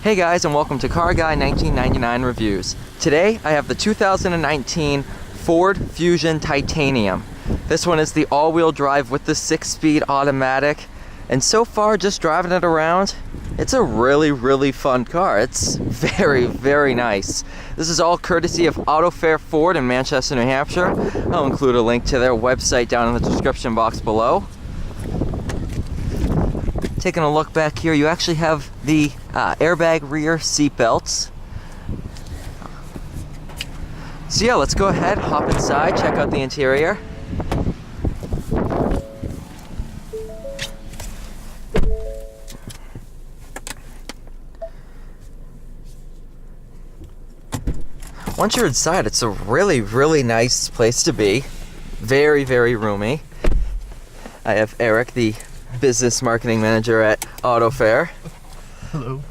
Hey guys, and welcome to Car Guy 1999 Reviews. Today I have the 2019 Ford Fusion Titanium. This one is the all-wheel drive with the 6-speed automatic, and so far just driving it around, it's a really fun car. It's very nice. This is all courtesy of Autofair Ford in Manchester, New Hampshire. I'll include a link to their website down in the description box below. Taking a look back here, you actually have the airbag rear seat belts. So yeah, let's go ahead, hop inside, check out the interior. Once you're inside, it's a really nice place to be. Very roomy. I have Eric, the business marketing manager at Autofair. Hello.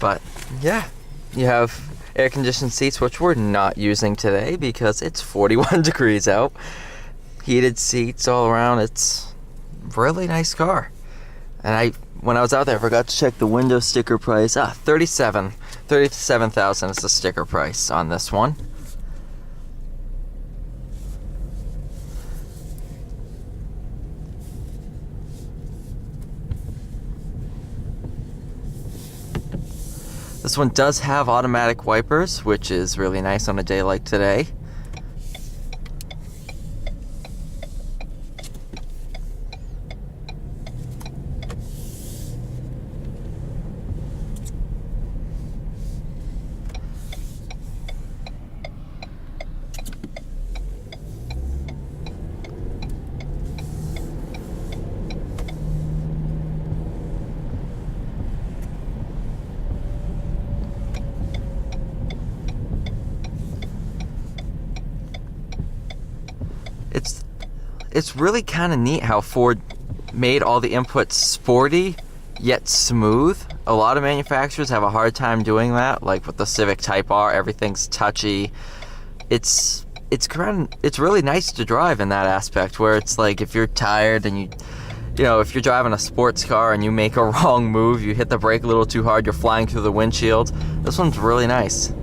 But yeah, you have air conditioned seats, which we're not using today because it's 41 degrees out. Heated seats all around. It's a really nice car. And when I was out there, I forgot to check the window sticker price. $37,000 is the sticker price on this one. This one does have automatic wipers, which is really nice on a day like today. It's really kind of neat how Ford made all the inputs sporty yet smooth. A lot of manufacturers have a hard time doing that, like with the Civic Type R, everything's touchy. It's really nice to drive in that aspect, where it's like if you're tired and you know, if you're driving a sports car and you make a wrong move, you hit the brake a little too hard, you're flying through the windshield. This one's really nice.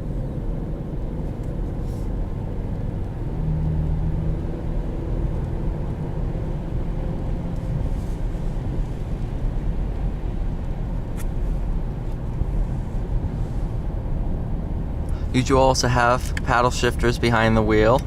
You do also have paddle shifters behind the wheel.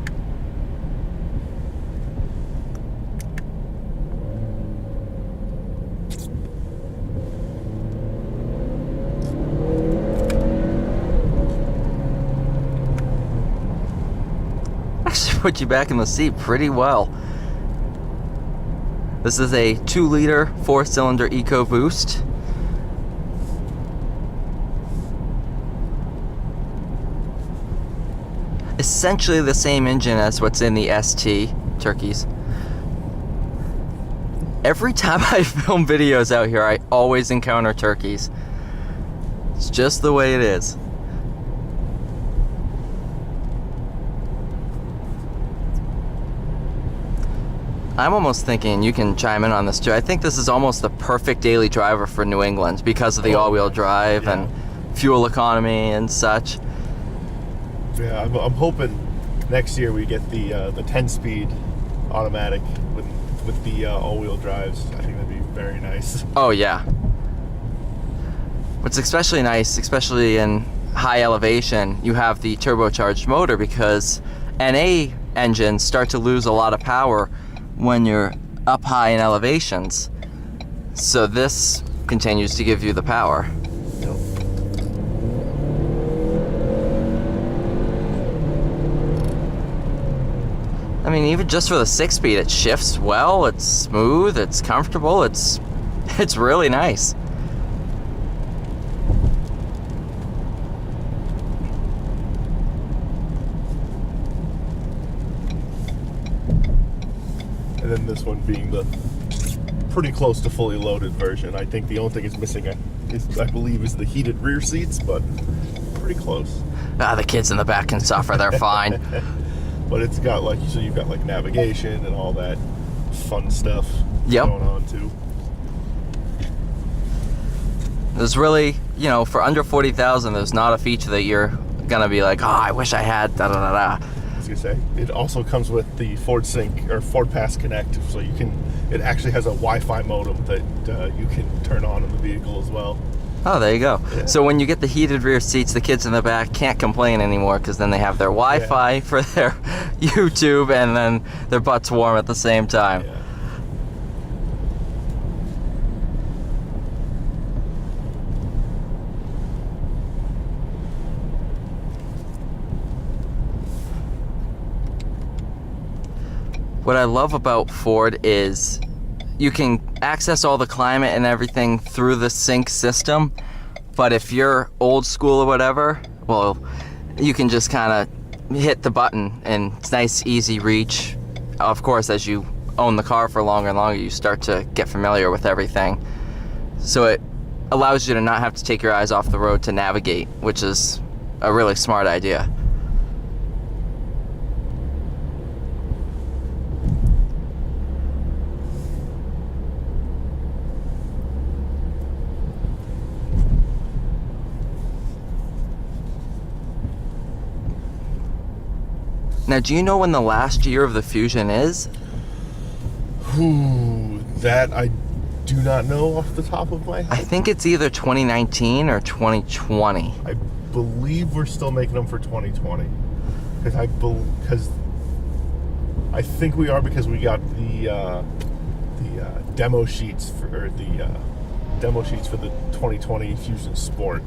Actually put you back in the seat pretty well. This is a 2-liter 4-cylinder EcoBoost. Essentially the same engine as what's in the ST turkeys. Every time I film videos out here, I always encounter turkeys. It's just the way it is. I'm almost thinking you can chime in on this too. I think this is almost the perfect daily driver for New England because of the all-wheel drive and fuel economy and such. Yeah, I'm hoping next year we get the 10-speed automatic with the all-wheel drives. I think that'd be very nice. Oh yeah. What's especially nice, especially in high elevation, you have the turbocharged motor, because NA engines start to lose a lot of power when you're up high in elevations. So this continues to give you the power. I mean, even just for the 6-speed, it shifts well, it's smooth, it's comfortable, it's really nice. And then this one being the pretty close to fully loaded version. I think the only thing it's missing, I believe, is the heated rear seats, but pretty close. The kids in the back can suffer, they're fine. But it's got like, so you've got like navigation and all that fun stuff going on too. There's really, for under 40,000, there's not a feature that you're gonna be like, oh, I wish I had da da da da. I was gonna say, it also comes with the Ford Sync or Ford Pass Connect, so it actually has a Wi-Fi modem that you can turn on in the vehicle as well. Oh, there you go. Yeah. So when you get the heated rear seats, the kids in the back can't complain anymore because then they have their Wi-Fi for their YouTube and then their butt's warm at the same time. Yeah. What I love about Ford is you can access all the climate and everything through the sync system, but if you're old school or whatever, well, you can just kind of hit the button and it's nice, easy reach. Of course, as you own the car for longer and longer, you start to get familiar with everything. So it allows you to not have to take your eyes off the road to navigate, which is a really smart idea. Now, do you know when the last year of the Fusion is? Ooh, that I do not know off the top of my I head. think it's either 2019 or 2020. I believe we're still making them for 2020. Because I think we are, because we got the demo sheets for the 2020 Fusion Sport.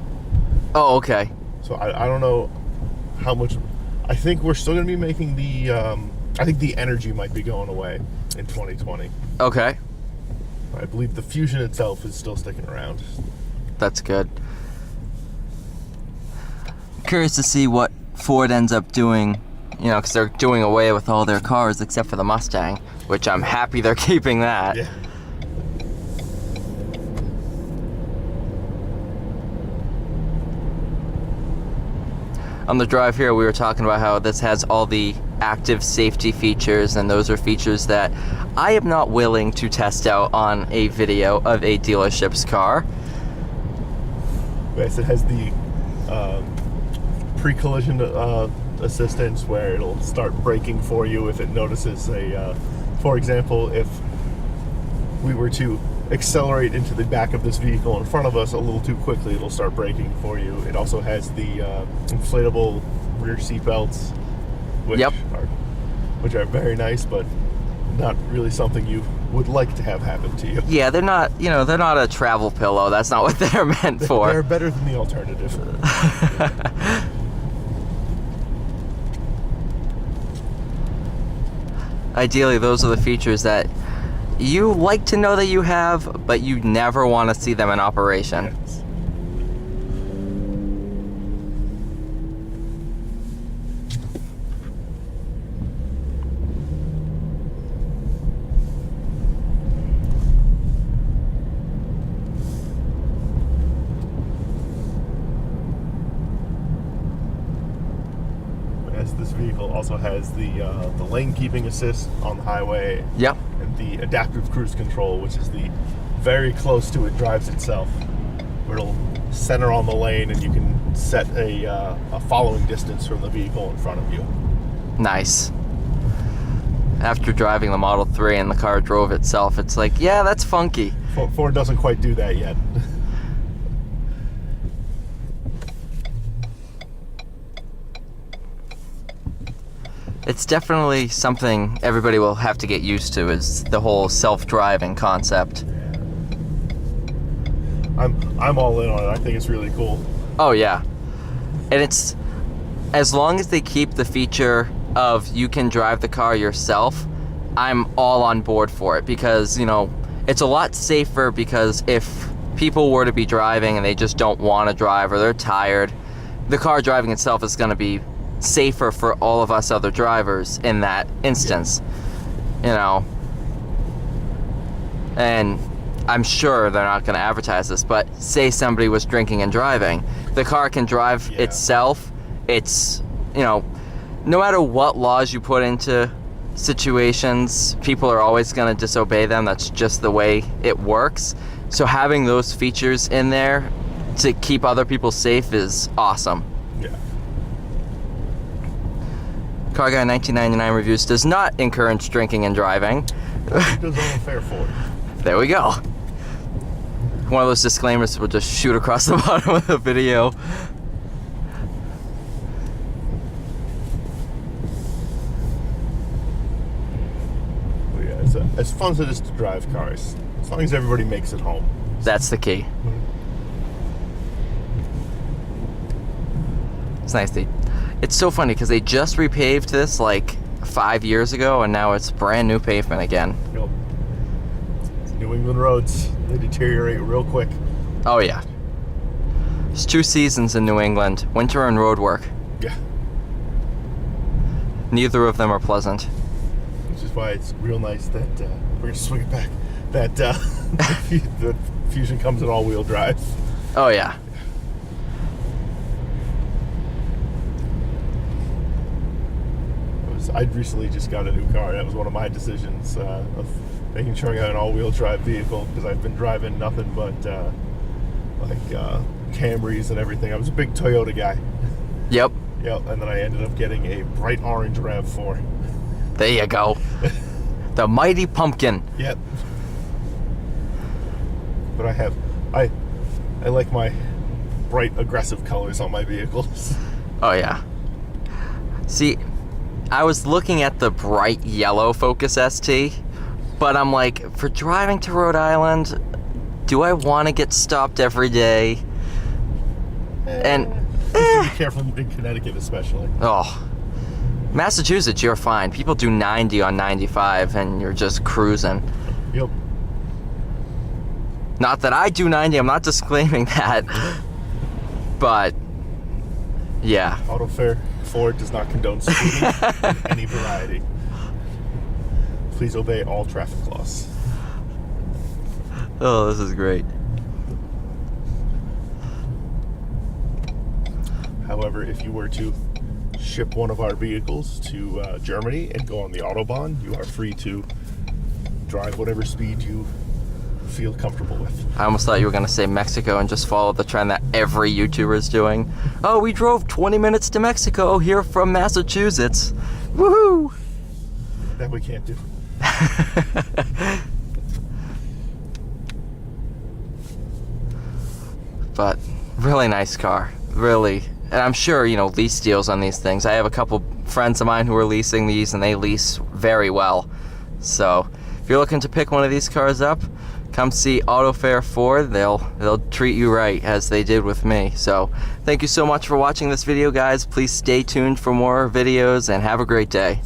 Oh, okay. So I don't know how much. I think we're still going to be making the. I think the Energy might be going away in 2020. Okay. I believe the Fusion itself is still sticking around. That's good. Curious to see what Ford ends up doing, because they're doing away with all their cars except for the Mustang, which I'm happy they're keeping that. Yeah. On the drive here, we were talking about how this has all the active safety features, and those are features that I am not willing to test out on a video of a dealership's car. Yes, it has the pre-collision assistance, where it'll start braking for you if it notices for example, if we were to accelerate into the back of this vehicle in front of us a little too quickly, it'll start braking for you. It also has the inflatable rear seat belts, which are very nice, but not really something you would like to have happen to you. Yeah, they're not, they're not a travel pillow. That's not what they're meant for. They're better than the alternative. Ideally, those are the features that you like to know that you have, but you never want to see them in operation. Yes. As this vehicle also has the lane keeping assist on the highway. Yep. And the adaptive cruise control, which is the very close to it drives itself, where it'll center on the lane and you can set a following distance from the vehicle in front of you. Nice. After driving the Model 3 and the car drove itself, it's like, yeah, that's funky. Ford doesn't quite do that yet. It's definitely something everybody will have to get used to, is the whole self-driving concept. I'm all in on it. I think it's really cool. Oh yeah. And it's, as long as they keep the feature of you can drive the car yourself, I'm all on board for it, because it's a lot safer, because if people were to be driving and they just don't want to drive, or they're tired, the car driving itself is going to be safer for all of us other drivers in that instance. And I'm sure they're not going to advertise this, but say somebody was drinking and driving, the car can drive itself. It's, no matter what laws you put into situations, people are always going to disobey them. That's just the way it works. So having those features in there to keep other people safe is awesome. Yeah. Car Guy 1999 Reviews does not encourage drinking and driving. It does Autofair Ford. There we go. One of those disclaimers will just shoot across the bottom of the video. But yeah, it's as fun as it is to drive cars, as long as everybody makes it home. That's the key. It's nice. It's so funny because they just repaved this like 5 years ago, and now it's brand new pavement again. Yep. New England roads, they deteriorate real quick. Oh yeah. There's 2 seasons in New England: winter and road work. Yeah. Neither of them are pleasant. Which is why it's real nice that we're gonna swing it back. That the Fusion comes in all-wheel drive. Oh yeah. I'd recently just got a new car. That was one of my decisions of making sure I got an all-wheel drive vehicle, because I've been driving nothing but Camrys and everything. I was a big Toyota guy. Yep. Yep. And then I ended up getting a bright orange RAV4. There you go. The mighty pumpkin. Yep. But I like my bright, aggressive colors on my vehicles. Oh yeah. See, I was looking at the bright yellow Focus ST, but I'm like, for driving to Rhode Island, do I want to get stopped every day? And be careful in Connecticut, especially. oh, Massachusetts, you're fine. People do 90 on 95, and you're just cruising. Yep. Not that I do 90. I'm not disclaiming that, but yeah. Autofair Ford does not condone speeding of any variety. Please obey all traffic laws. Oh, this is great. However, if you were to ship one of our vehicles to Germany and go on the Autobahn, you are free to drive whatever speed you feel comfortable with. I almost thought you were going to say Mexico and just follow the trend that every YouTuber is doing. Oh, we drove 20 minutes to Mexico here from Massachusetts. Woohoo! That we can't do. But really nice car. Really. And I'm sure, you know, lease deals on these things. I have a couple friends of mine who are leasing these, and they lease very well. So if you're looking to pick one of these cars up, come see Autofair Ford. They'll treat you right, as they did with me. So thank you so much for watching this video, guys. Please stay tuned for more videos, and have a great day.